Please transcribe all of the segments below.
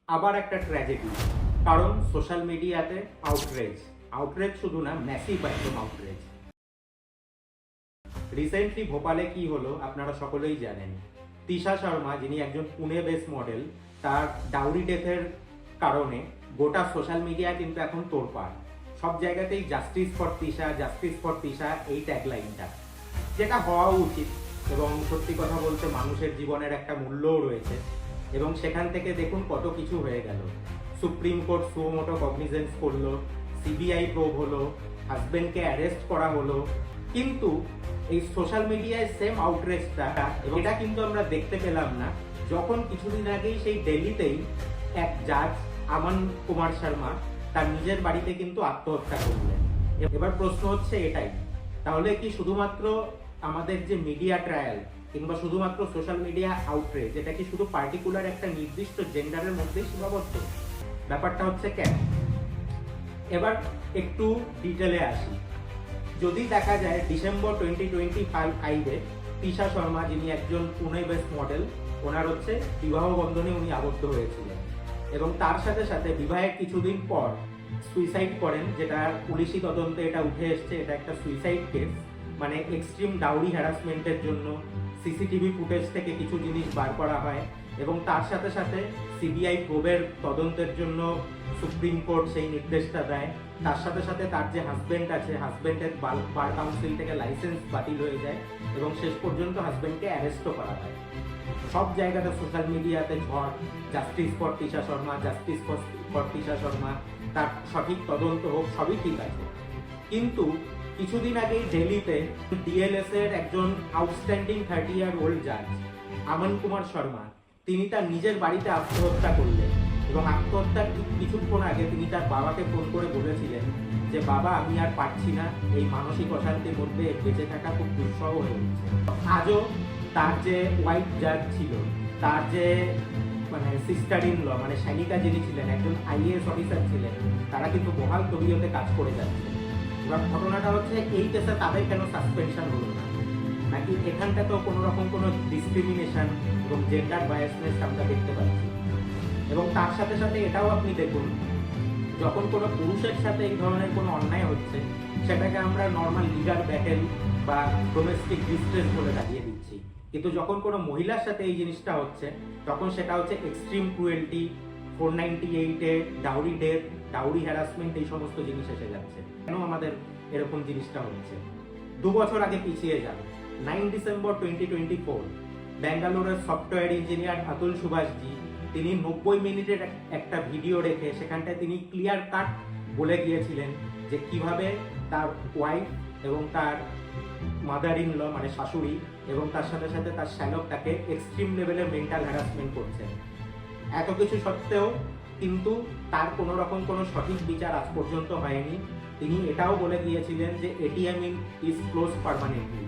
আবার একটা ট্র্যাজেডি, কারণ সোশ্যাল মিডিয়াতে আউটরেজ শুধু না, ম্যাসিভ একদম আউটরেজ। রিসেন্টলি ভোপালে কি হলো আপনারা সকলেই জানেন। তিশা শর্মা, যিনি একজন পুনে বেস মডেল, তার ডাউরি ডেথের কারণে গোটা সোশ্যাল মিডিয়া কিন্তু এখন তোড়পাড়। সব জায়গাতেই জাস্টিস ফর তিশা এই ট্যাগলাইনটা, যেটা হওয়া উচিত। এবং সত্যি কথা বলতে মানুষের জীবনের একটা মূল্যও রয়েছে। এবং সেখান থেকে দেখুন কত কিছু হয়ে গেল। সুপ্রিম কোর্ট সুমোটো কগনিজেন্স করলো, সিবিআই প্রোব হলো, হাজবেন্ডকে অ্যারেস্ট করা হলো। কিন্তু এই সোশ্যাল মিডিয়ায় সেম আউটরেজটা, এটা কিন্তু আমরা দেখতে পেলাম না যখন কিছুদিন আগেই সেই দিল্লিতেই এক জাজ আমান কুমার শর্মা তার নিজের বাড়িতে কিন্তু আত্মহত্যা করলেন। এবার প্রশ্ন হচ্ছে এটাই, তাহলে কি শুধুমাত্র আমাদের যে মিডিয়া ট্রায়াল কিংবা শুধুমাত্র সোশ্যাল মিডিয়া আউটরেজ, এটা কি শুধু পার্টিকুলার একটা নির্দিষ্ট জেন্ডারের মধ্যেই সীমাবদ্ধ? ব্যাপারটা হচ্ছে কেন? এবার একটু ডিটেলে আসি। যদি দেখা যায় ডিসেম্বর 2025-এ তিশা শর্মা, যিনি একজন পুনে বেস মডেল, ওনার হচ্ছে বিবাহ বন্ধনে উনি আবদ্ধ হয়েছিলেন এবং তার সাথে সাথে বিবাহের কিছুদিন পর সুইসাইড করেন, যেটা পুলিশি তদন্তে এটা উঠে এসছে এটা একটা সুইসাইড কেস। মানে এক্সট্রিম ডাউরি হ্যারাসমেন্টের জন্য সিসিটিভি ফুটেজ থেকে কিছু জিনিস বার করা হয় এবং তার সাথে সাথে সিবিআই প্রোবের তদন্তের জন্য সুপ্রিম কোর্ট সেই নির্দেশটা দেয়। তার সাথে সাথে তার যে হাজবেন্ড আছে, হাজবেন্ডের বার কাউন্সিল থেকে লাইসেন্স বাতিল হয়ে যায় এবং শেষ পর্যন্ত হাজবেন্ডকে অ্যারেস্টও করা হয়। সব জায়গাতে সোশ্যাল মিডিয়াতে ঝড়, জাস্টিস ফর তিশা শর্মা, তার সঠিক তদন্ত হোক, সবই ঠিক আছে। কিন্তু কিছুদিন আগেই দিল্লিতে ডিএলএস এর একজন আউটস্ট্যান্ডিং 30-year-old জাজ আমান কুমার শর্মা, তিনি তার নিজের বাড়িতে আত্মহত্যা করলেন এবং আত্মহত্যার কিছুক্ষণ আগে তিনি তার বাবাকে ফোন করে বলেছিলেন যে বাবা, আমি আর পারছি না, এই মানসিক অশান্তির মধ্যে বেঁচে থাকা খুব দুঃসহ হয়ে উঠছে। আজও তার যে ওয়াইফ জাজ ছিল, তার যে সিস্টার ইন ল, শালিকা যিনি ছিলেন, একজন আইএএস অফিসার ছিলেন, তারা কিন্তু বহাল তবিয়তে কাজ করে যাচ্ছে। এবার ঘটনাটা হচ্ছে, এই কেসে তাদের কেন সাসপেনশন হলো না? নাকি এখানটাতেও কোনো রকম কোনো ডিসক্রিমিনেশন এবং জেন্ডার বায়াসনেস আমরা দেখতে পাচ্ছি? এবং তার সাথে সাথে এটাও আপনি দেখুন, যখন কোনো পুরুষের সাথে এই ধরনের কোনো অন্যায় হচ্ছে, সেটাকে আমরা নর্মাল লিগাল ব্যাটেল বা ডোমেস্টিক ডিস্ট্রেস বলে দাঁড়িয়ে দিচ্ছি। কিন্তু যখন কোনো মহিলার সাথে এই জিনিসটা হচ্ছে, তখন সেটা হচ্ছে এক্সট্রিম ক্রুয়েলটি, 498-এ ডাউরি ডেথ, ডাউরি হ্যারাসমেন্ট, এই সমস্ত জিনিস এসে যাচ্ছে। কেন আমাদের এরকম জিনিসটা হচ্ছে? 2 বছর আগে পিছিয়ে যান, 9 ডিসেম্বর 2024, ব্যাঙ্গালোরের সফটওয়্যার ইঞ্জিনিয়ার আতুল সুভাষজি, তিনি 90 মিনিটের একটা ভিডিও রেখে সেখানটায় তিনি ক্লিয়ার কাট বলে গিয়েছিলেন যে কিভাবে তার ওয়াইফ এবং তার মাদার ইন ল, শাশুড়ি, এবং তার সাথে সাথে তার শ্যালক তাকে এক্সট্রিম লেভেলের মেন্টাল হ্যারাসমেন্ট করছেন। এত কিছু সত্ত্বেও কিন্তু তার কোনো রকম কোনো সঠিক বিচার আজ পর্যন্ত হয়নি। তিনি এটাও বলে গিয়েছিলেন যে এটিএম ইজ ক্লোজ পার্মানেন্টলি।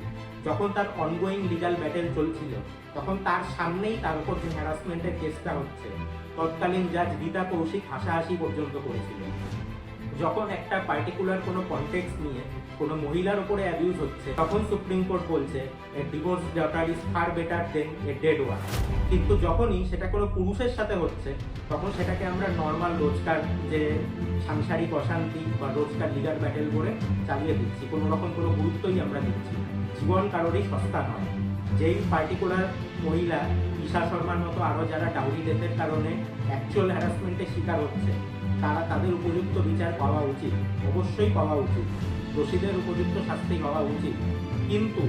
যখন তার অনগোয়িং লিগাল ব্যাটেল চলছিল, তখন তার সামনেই তার উপর যে হ্যারাসমেন্টের কেসটা হচ্ছে, তৎকালীন জাজ রীতা কৌশিক হাসাহাসি পর্যন্ত করেছিলেন। যখন একটা পার্টিকুলার কোনো কনটেক্সট নিয়ে কোনো মহিলার উপরে অ্যাবিউজ হচ্ছে, তখন সুপ্রিম কোর্ট বলছে a divorce daughter is far better than a dead one. কিন্তু যখনই সেটা কোনো পুরুষের সাথে হচ্ছে, তখন সেটাকে আমরা নর্মাল রোজকার যে সাংসারিক অশান্তি বা রোজকার লিগাল ব্যাটেল করে চালিয়ে দিচ্ছি, কোনো রকম কোনো গুরুত্বই আমরা দিচ্ছি না। জীবন কারোরই সস্তা নয়। যেই পার্টিকুলার মহিলা তিশা শর্মার মতো আরও যারা ডাউরি ডেথের কারণে অ্যাকচুয়াল হ্যারাসমেন্টের শিকার হচ্ছে, তাদের উপযুক্ত বিচার পাওয়া উচিত, অবশ্যই পাওয়া উচিত। দোষীদের উপযুক্ত শাস্তি হওয়া উচিত। কিন্তু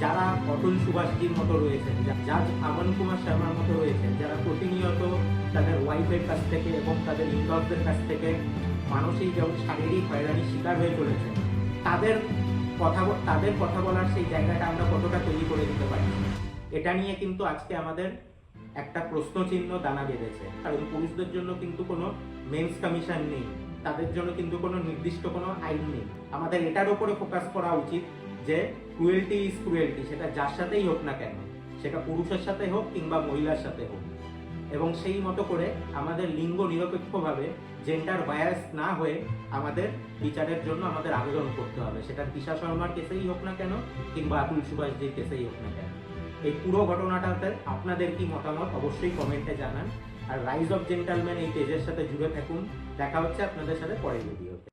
যারা অতুল সুভাষজির মতো রয়েছেন, জাজ আমান কুমার শর্মার মতো রয়েছেন, যারা প্রতিনিয়ত তাদের ওয়াইফের কাছ থেকে এবং তাদের ইনলসদের কাছ থেকে মানসিক এবং শারীরিক হয়রানির শিকার হয়ে চলেছেন, তাদের কথা বলার সেই জায়গাটা আমরা কতটা তৈরি করে দিতে পারি, এটা নিয়ে কিন্তু আজকে আমাদের একটা প্রশ্নচিহ্ন দানা বেঁধেছে। কারণ পুরুষদের জন্য কিন্তু কোনো মেন্স কমিশন নেই, তাদের জন্য কিন্তু কোনো নির্দিষ্ট কোনো আইন নেই। আমাদের এটার উপরে ফোকাস করা উচিত যে ক্রুয়েলটি ইজ ক্রুয়েলটি, সেটা যার সাথেই হোক না কেন, সেটা পুরুষের সাথে হোক কিংবা মহিলার সাথে হোক। এবং সেই মতো করে আমাদের লিঙ্গ নিরপেক্ষভাবে, জেন্ডার বায়াস না হয়ে আমাদের বিচারের জন্য আমাদের আবেদন করতে হবে, সেটা তিশা শর্মার কেসেই হোক না কেন কিংবা আতুল সুভাষজির কেসেই হোক না কেন। এই পুরো ঘটনাটাতে আপনাদের কি মতামত অবশ্যই কমেন্টে জানান। আর রাইজ অফ জেন্টালম্যান এই পেজের সাথে জুড়ে থাকুন। দেখা হচ্ছে আপনাদের সাথে পরের ভিডিওতে।